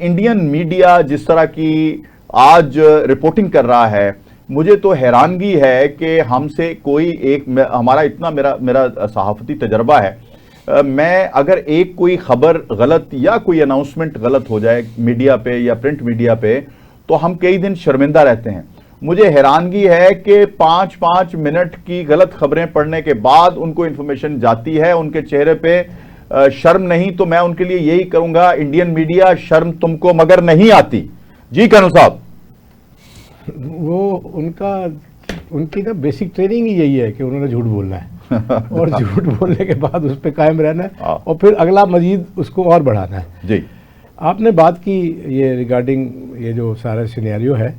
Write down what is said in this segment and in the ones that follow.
Indian media جس طرح کی آج رپورٹنگ کر رہا ہے، مجھے تو حیرانگی ہے کہ ہم سے کوئی ایک ہمارا اتنا میرا صحافتی تجربہ ہے، میں اگر ایک کوئی خبر غلط یا کوئی اناؤنسمنٹ غلط ہو جائے میڈیا پہ یا پرنٹ میڈیا پہ تو ہم کئی دن شرمندہ رہتے ہیں۔ مجھے حیرانگی ہے کہ 5 منٹ کی غلط خبریں پڑھنے کے بعد ان کو انفارمیشن جاتی ہے، ان کے چہرے پہ شرم نہیں، تو میں ان کے لیے یہی کہوں گا، انڈین میڈیا شرم تم کو مگر نہیں آتی۔ جی کانو صاحب، وہ ان کی نا بیسک ٹریننگ ہی یہی ہے کہ انہوں نے جھوٹ بولنا ہے اور جھوٹ بولنے کے بعد اس پہ قائم رہنا ہے اور پھر اگلا مزید اس کو اور بڑھانا ہے۔ جی آپ نے بات کی یہ ریگارڈنگ یہ جو سارا سینیریو ہے،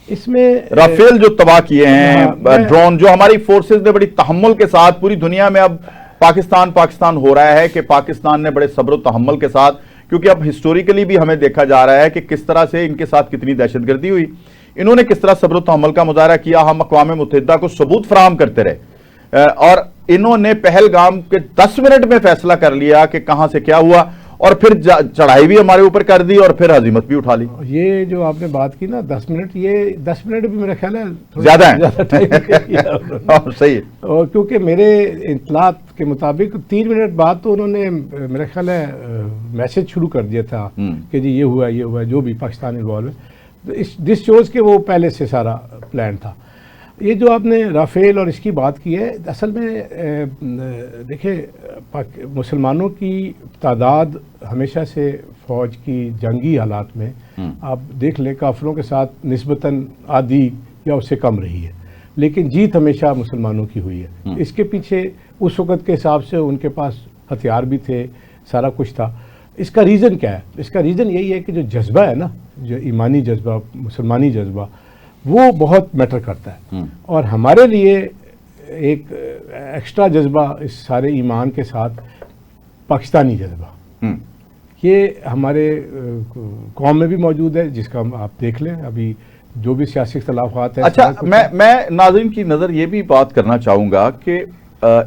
اس میں رافیل جو تباہ کیے ہیں ڈرون، جو ہماری فورسز نے بڑی تحمل کے ساتھ، پوری دنیا میں اب پاکستان ہو رہا ہے کہ پاکستان نے بڑے صبر و تحمل کے ساتھ، کیونکہ اب ہسٹوریکلی بھی ہمیں دیکھا جا رہا ہے کہ کس طرح سے ان کے ساتھ کتنی دہشت گردی ہوئی، انہوں نے کس طرح صبر و تحمل کا مظاہرہ کیا، ہم اقوام متحدہ کو ثبوت فراہم کرتے رہے، اور انہوں نے پہلگام کے 10 منٹ میں فیصلہ کر لیا کہ کہاں سے کیا ہوا، اور پھر چڑھائی بھی ہمارے اوپر کر دی اور پھر ہزیمت بھی اٹھا لی۔ یہ جو آپ نے بات کی نا 10 منٹ، یہ 10 منٹ بھی میرا خیال ہے زیادہ ہیں، صحیح ہے، اور کیونکہ میرے اطلاعات کے مطابق 3 منٹ بعد تو انہوں نے میرا خیال ہے میسج شروع کر دیا تھا کہ جی یہ ہوا جو بھی پاکستان انوالو ہے، دس شوز کہ وہ پہلے سے سارا پلان تھا۔ یہ جو آپ نے رافیل اور اس کی بات کی ہے، اصل میں دیکھیں مسلمانوں کی تعداد ہمیشہ سے فوج کی جنگی حالات میں آپ دیکھ لیں کافروں کے ساتھ نسبتاً آدھی یا اس سے کم رہی ہے، لیکن جیت ہمیشہ مسلمانوں کی ہوئی ہے۔ اس کے پیچھے اس وقت کے حساب سے ان کے پاس ہتھیار بھی تھے، سارا کچھ تھا۔ اس کا ریزن کیا ہے؟ اس کا ریزن یہی ہے کہ جو جذبہ ہے نا، جو ایمانی جذبہ، مسلمانی جذبہ، وہ بہت میٹر کرتا ہے، اور ہمارے لیے ایک ایکسٹرا جذبہ اس سارے ایمان کے ساتھ پاکستانی جذبہ، یہ ہمارے قوم میں بھی موجود ہے، جس کا آپ دیکھ لیں ابھی جو بھی سیاسی اختلافات ہیں۔ اچھا، میں ناظرین کی نظر یہ بھی بات کرنا چاہوں گا کہ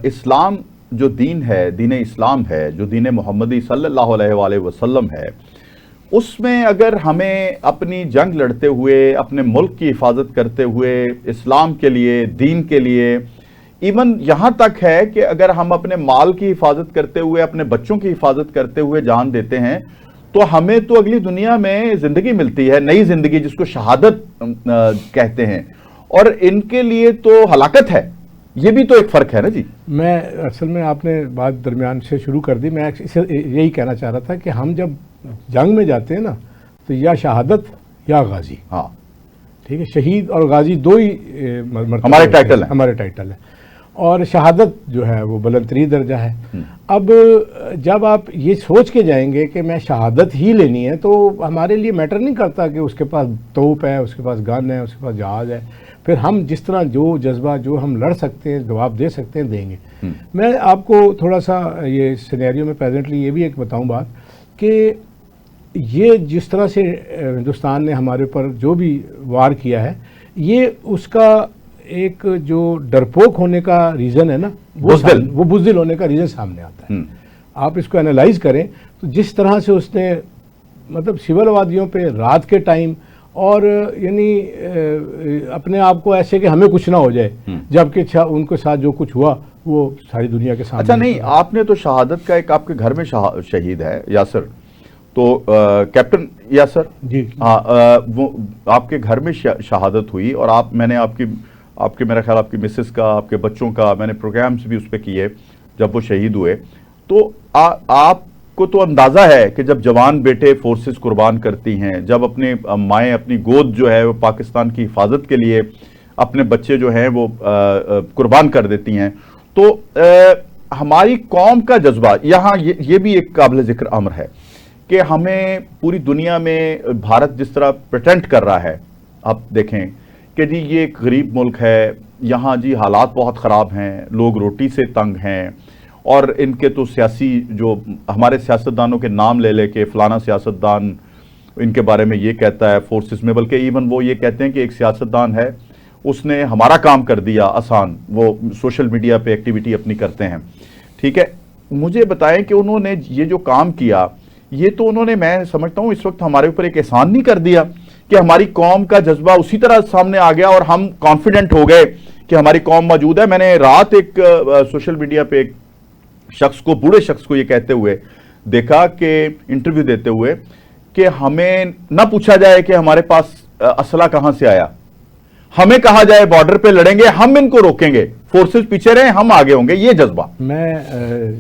اسلام جو دین ہے، دین اسلام ہے، جو دین محمدی صلی اللہ علیہ وآلہ وسلم ہے، اس میں اگر ہمیں اپنی جنگ لڑتے ہوئے، اپنے ملک کی حفاظت کرتے ہوئے، اسلام کے لیے، دین کے لیے، ایون یہاں تک ہے کہ اگر ہم اپنے مال کی حفاظت کرتے ہوئے، اپنے بچوں کی حفاظت کرتے ہوئے جان دیتے ہیں، تو ہمیں تو اگلی دنیا میں زندگی ملتی ہے، نئی زندگی، جس کو شہادت کہتے ہیں، اور ان کے لیے تو ہلاکت ہے۔ یہ بھی تو ایک فرق ہے نا جی۔ میں اصل میں آپ نے بات درمیان سے شروع کر دی، میں یہی کہنا چاہ رہا تھا کہ ہم جب جنگ میں جاتے ہیں نا تو یا شہادت یا غازی، ہاں ٹھیک ہے، شہید اور غازی دو ہی ہمارے ٹائٹل ہیں، اور شہادت جو ہے وہ بلند ترین درجہ ہے۔ اب جب آپ یہ سوچ کے جائیں گے کہ میں شہادت ہی لینی ہے، تو ہمارے لیے میٹر نہیں کرتا کہ اس کے پاس توپ ہے، اس کے پاس گن ہے، اس کے پاس جہاز ہے، پھر ہم جس طرح جو جذبہ جو ہم لڑ سکتے ہیں، جواب دے سکتے ہیں، دیں گے۔ میں آپ کو تھوڑا سا یہ سینیریو میں پریزنٹلی یہ بھی ایک بتاؤں بات کہ یہ جس طرح سے ہندوستان نے ہمارے اوپر جو بھی وار کیا ہے، یہ اس کا ایک جو ڈرپوک ہونے کا ریزن ہے نا، وہ بزدل ہونے کا ریزن سامنے آتا ہے۔ آپ اس کو انالائز کریں تو جس طرح سے اس نے مطلب سول وادیوں پہ رات کے ٹائم، اور یعنی اپنے آپ کو ایسے کہ ہمیں کچھ نہ ہو جائے، جبکہ ان کے ساتھ جو کچھ ہوا وہ ساری دنیا کے سامنے۔ اچھا نہیں، آپ نے تو شہادت کا ایک آپ کے گھر میں شہید ہے یاسر، تو کیپٹن یاسر جی، وہ آپ کے گھر میں شہادت ہوئی، اور میں نے آپ کے میرا خیال آپ کی مسز کا، آپ کے بچوں کا میں نے پروگرامز بھی اس پہ کیے جب وہ شہید ہوئے، تو آپ کو تو اندازہ ہے کہ جب جوان بیٹے فورسز قربان کرتی ہیں، جب اپنے مائیں اپنی گود جو ہے وہ پاکستان کی حفاظت کے لیے اپنے بچے جو ہیں وہ قربان کر دیتی ہیں، تو ہماری قوم کا جذبہ یہاں یہ بھی ایک قابل ذکر امر ہے کہ ہمیں پوری دنیا میں بھارت جس طرح پریٹینڈ کر رہا ہے، آپ دیکھیں کہ جی یہ ایک غریب ملک ہے، یہاں جی حالات بہت خراب ہیں، لوگ روٹی سے تنگ ہیں، اور ان کے تو سیاسی جو ہمارے سیاستدانوں کے نام لے کے فلانا سیاستدان ان کے بارے میں یہ کہتا ہے فورسز میں، بلکہ ایون وہ یہ کہتے ہیں کہ ایک سیاستدان ہے، اس نے ہمارا کام کر دیا آسان، وہ سوشل میڈیا پہ ایکٹیویٹی اپنی کرتے ہیں، ٹھیک ہے۔ مجھے بتائیں کہ انہوں نے یہ جو کام کیا، یہ تو انہوں نے, میں سمجھتا ہوں اس وقت ہمارے اوپر ایک احسان نہیں کر دیا کہ ہماری قوم کا جذبہ اسی طرح سامنے آ گیا اور ہم کانفیڈنٹ ہو گئے کہ ہماری قوم موجود ہے. میں نے رات ایک سوشل میڈیا پہ ایک شخص کو, بوڑھے شخص کو یہ کہتے ہوئے دیکھا کہ انٹرویو دیتے ہوئے کہ ہمیں نہ پوچھا جائے کہ ہمارے پاس اسلحہ کہاں سے آیا, ہمیں کہا جائے بارڈر پہ لڑیں گے, ہم ان کو روکیں گے, فورسز پیچھے رہیں, ہم آگے ہوں گے. یہ جذبہ. میں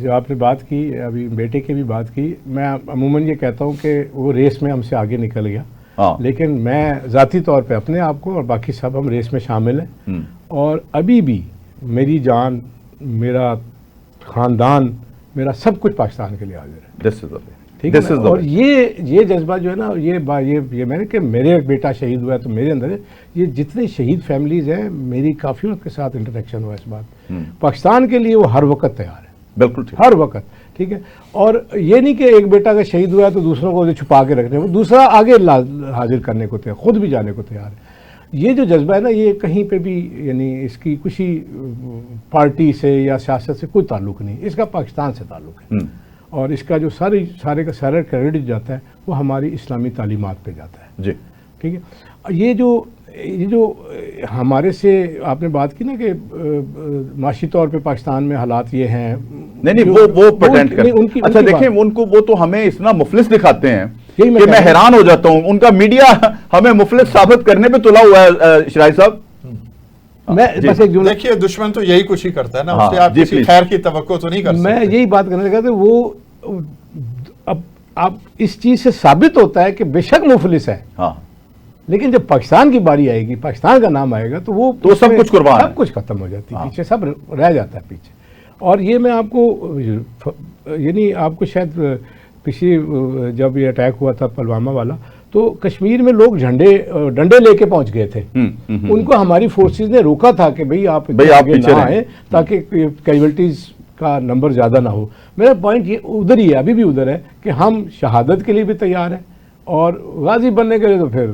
جو آپ نے بات کی, ابھی بیٹے کی بھی بات کی, میں عموماً یہ کہتا ہوں کہ وہ ریس میں ہم سے آگے نکل گیا, لیکن میں ذاتی طور پہ اپنے آپ کو اور باقی سب ہم ریس میں شامل ہیں, اور ابھی بھی میری جان, میرا خاندان, میرا سب کچھ پاکستان کے لیے حاضر ہے. ٹھیک ہے, اور یہ جذبہ جو ہے نا, یہ میں نے کہ میرے بیٹا شہید ہوا ہے تو میرے اندر ہے. یہ جتنے شہید فیملیز ہیں, میری کافی ان کے ساتھ انٹریکشن ہوا اس بات. پاکستان کے لیے وہ ہر وقت تیار ہے, بالکل ہر وقت. ٹھیک ہے, اور یہ نہیں کہ ایک بیٹا کا شہید ہوا ہے تو دوسروں کو چھپا کے رکھنے, وہ دوسرا آگے حاضر کرنے کو تیار, خود بھی جانے کو تیار ہے. یہ جو جذبہ ہے نا, یہ کہیں پہ بھی, یعنی اس کی کسی پارٹی سے یا سیاست سے کوئی تعلق نہیں, اس کا پاکستان سے تعلق ہے. اور اس کا جو سارے کا سارا کریڈٹ جاتا ہے وہ ہماری اسلامی تعلیمات پہ جاتا ہے. جی ٹھیک ہے. یہ جو ہمارے سے آپ نے بات کی نا کہ معاشی طور پہ پاکستان میں حالات یہ ہیں, نہیں وہ پریٹینڈ کرتے. اچھا دیکھیں, ان کو وہ تو ہمیں اتنا مفلس دکھاتے ہیں کہ میں حیران ہو جاتا ہوں. ان کا میڈیا ہمیں مفلس ثابت کرنے پہ تلا ہوا ہے. شرائی صاحب, دیکھیے دشمن تو یہی کچھ ہی کرتا ہے نا, اس سے آپ کسی خیر کی توقع تو نہیں کر سکتے. میں یہی بات کرنے لگا تھا, وہ اب اس چیز سے ثابت ہوتا ہے کہ بے شک مفلس ہے, لیکن جب پاکستان کی باری آئے گی, پاکستان کا نام آئے گا, تو وہ تو سب کچھ قربان, سب کچھ ختم ہو جاتی ہے, پیچھے سب رہ جاتا ہے پیچھے. اور یہ میں آپ کو, یعنی آپ کو شاید پچھلی جب یہ اٹیک ہوا تھا پلوامہ والا, تو کشمیر میں لوگ ڈنڈے لے کے پہنچ گئے تھے. ان کو ہماری فورسز نے روکا تھا کہ بھئی آپ آگے نہ آئیں تاکہ کیجویلٹیز کا نمبر زیادہ نہ ہو. میرا پوائنٹ یہ ادھر ہی ہے, ابھی بھی ادھر ہے کہ ہم شہادت کے لیے بھی تیار ہیں اور غازی بننے کے لیے تو پھر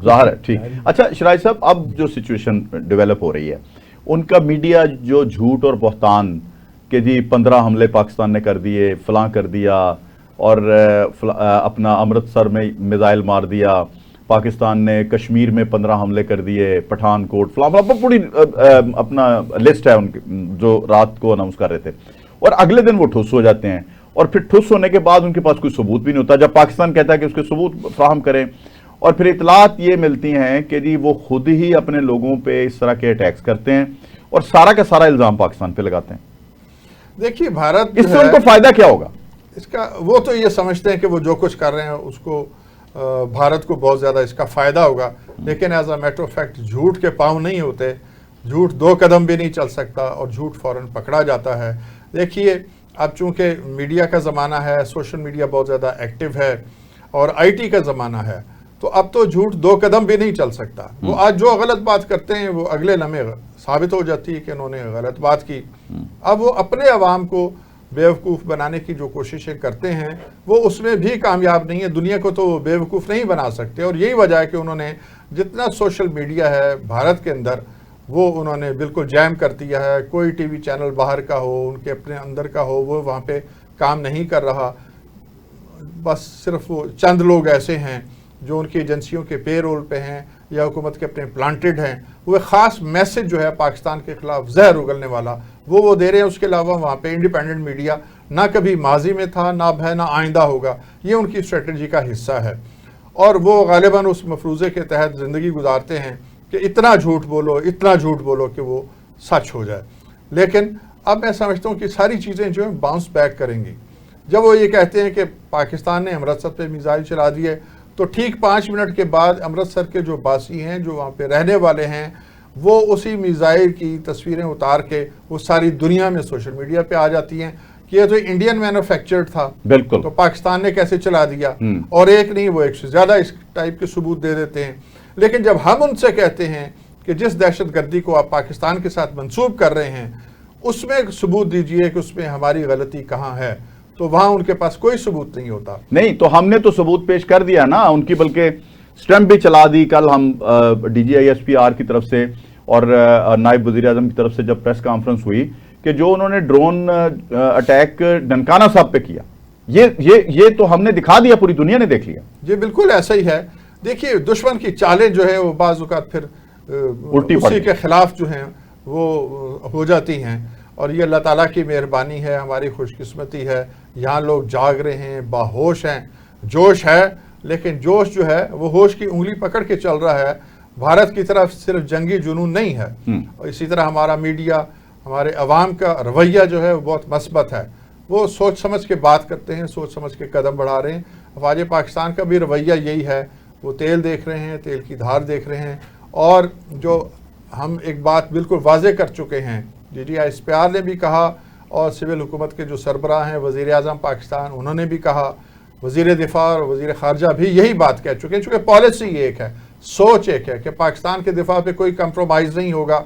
ظاہر ہے. ٹھیک. اچھا شرائی صاحب, اب جو سچویشن ڈیولپ ہو رہی ہے, ان کا میڈیا جو جھوٹ اور بہتان کہ جی 15 حملے پاکستان نے کر دیے, فلاں کر دیا, اور اپنا امرتسر میں میزائل مار دیا, پاکستان نے کشمیر میں 15 حملے کر دیے, پٹھان کوٹ فلاں پوری اپنا لسٹ ہے ان کی جو رات کو اناؤنس کر رہے تھے, اور اگلے دن وہ ٹھس ہو جاتے ہیں, اور پھر ٹھس ہونے کے بعد ان کے پاس کوئی ثبوت بھی نہیں ہوتا. جب پاکستان کہتا ہے کہ اس کے ثبوت فراہم کریں, اور پھر اطلاعات یہ ملتی ہیں کہ جی وہ خود ہی اپنے لوگوں پہ اس طرح کے اٹیکس کرتے ہیں اور سارا کا سارا الزام پاکستان پہ لگاتے ہیں. دیکھیے بھارت, اس سے ان کو فائدہ کیا ہوگا؟ اس کا وہ تو یہ سمجھتے ہیں کہ وہ جو کچھ کر رہے ہیں اس کو بھارت کو بہت زیادہ اس کا فائدہ ہوگا, لیکن as a matter of fact جھوٹ کے پاؤں نہیں ہوتے, جھوٹ 2 قدم بھی نہیں چل سکتا اور جھوٹ فوراً پکڑا جاتا ہے. دیکھیے اب چونکہ میڈیا کا زمانہ ہے, سوشل میڈیا بہت زیادہ ایکٹیو ہے اور آئی ٹی کا زمانہ ہے, تو اب تو جھوٹ 2 قدم بھی نہیں چل سکتا. وہ آج جو غلط بات کرتے ہیں وہ اگلے لمحے ثابت ہو جاتی ہے کہ انہوں نے غلط بات کی. اب وہ اپنے عوام کو بیوقوف بنانے کی جو کوششیں کرتے ہیں وہ اس میں بھی کامیاب نہیں ہے. دنیا کو تو وہ بیوقوف نہیں بنا سکتے, اور یہی وجہ ہے کہ انہوں نے جتنا سوشل میڈیا ہے بھارت کے اندر وہ انہوں نے بالکل جیم کر دیا ہے. کوئی ٹی وی چینل باہر کا ہو, ان کے اپنے اندر کا ہو, وہ وہاں پہ کام نہیں کر رہا. بس صرف وہ چند لوگ ایسے ہیں جو ان کی ایجنسیوں کے پے رول پہ ہیں یا حکومت کے اپنے پلانٹڈ ہیں, وہ ایک خاص میسج جو ہے پاکستان کے خلاف زہر اگلنے والا وہ دے رہے ہیں. اس کے علاوہ وہاں پہ انڈیپینڈنٹ میڈیا نہ کبھی ماضی میں تھا, نہ ہے, نہ آئندہ ہوگا. یہ ان کی اسٹریٹجی کا حصہ ہے, اور وہ غالباً اس مفروضے کے تحت زندگی گزارتے ہیں کہ اتنا جھوٹ بولو کہ وہ سچ ہو جائے. لیکن اب میں سمجھتا ہوں کہ ساری چیزیں جو ہیں باؤنس بیک کریں گی. جب وہ یہ کہتے ہیں کہ پاکستان نے امرتسر پہ میزائل چلا دیے, تو ٹھیک 5 منٹ کے بعد امرتسر کے جو باسی ہیں, جو وہاں پہ رہنے والے ہیں, وہ اسی میزائل کی تصویریں اتار کے وہ ساری دنیا میں سوشل میڈیا پہ آ جاتی ہیں کہ یہ تو انڈین مینوفیکچرڈ تھا, بالکل, تو پاکستان نے کیسے چلا دیا. اور ایک نہیں, وہ 1 سے زیادہ اس ٹائپ کے ثبوت دے دیتے ہیں. لیکن جب ہم ان سے کہتے ہیں کہ جس دہشت گردی کو آپ پاکستان کے ساتھ منسوب کر رہے ہیں اس میں ثبوت دیجئے کہ اس میں ہماری غلطی کہاں ہے, تو وہاں ان کے پاس کوئی ثبوت نہیں ہوتا. نہیں, تو ہم نے تو ثبوت پیش کر دیا نا ان کی, بلکہ سٹیمپ بھی چلا دی. کل ہم D G I S P R کی طرف سے اور نائب وزیر اعظم کی طرف سے جب پریس کانفرنس ہوئی کہ جو انہوں نے ڈرون اٹیک ننکانہ صاحب پہ کیا, یہ تو ہم نے دکھا دیا, پوری دنیا نے دیکھ لیا. جی بالکل ایسا ہی ہے. دیکھیے دشمن کی چالیں جو ہے وہ بعض اوقات پھر اسی کے خلاف جو ہیں وہ ہو جاتی ہیں, اور یہ اللہ تعالیٰ کی مہربانی ہے, ہماری خوش قسمتی ہے. یہاں لوگ جاگ رہے ہیں, باہوش ہیں, جوش ہے, لیکن جوش جو ہے وہ ہوش کی انگلی پکڑ کے چل رہا ہے. بھارت کی طرف صرف جنگی جنون نہیں ہے, اور اسی طرح ہمارا میڈیا, ہمارے عوام کا رویہ جو ہے وہ بہت مثبت ہے. وہ سوچ سمجھ کے بات کرتے ہیں, سوچ سمجھ کے قدم بڑھا رہے ہیں. افواج پاکستان کا بھی رویہ یہی ہے, وہ تیل دیکھ رہے ہیں, تیل کی دھار دیکھ رہے ہیں. اور جو ہم ایک بات بالکل واضح کر چکے ہیں, DDI اسپیار نے بھی کہا, اور سول حکومت کے جو سربراہ ہیں, وزیر اعظم پاکستان, انہوں نے بھی کہا, وزیر دفاع اور وزیر خارجہ بھی یہی بات کہہ چکے ہیں. چونکہ پالیسی ایک ہے, سوچ ایک ہے کہ پاکستان کے دفاع پہ کوئی کمپرومائز نہیں ہوگا,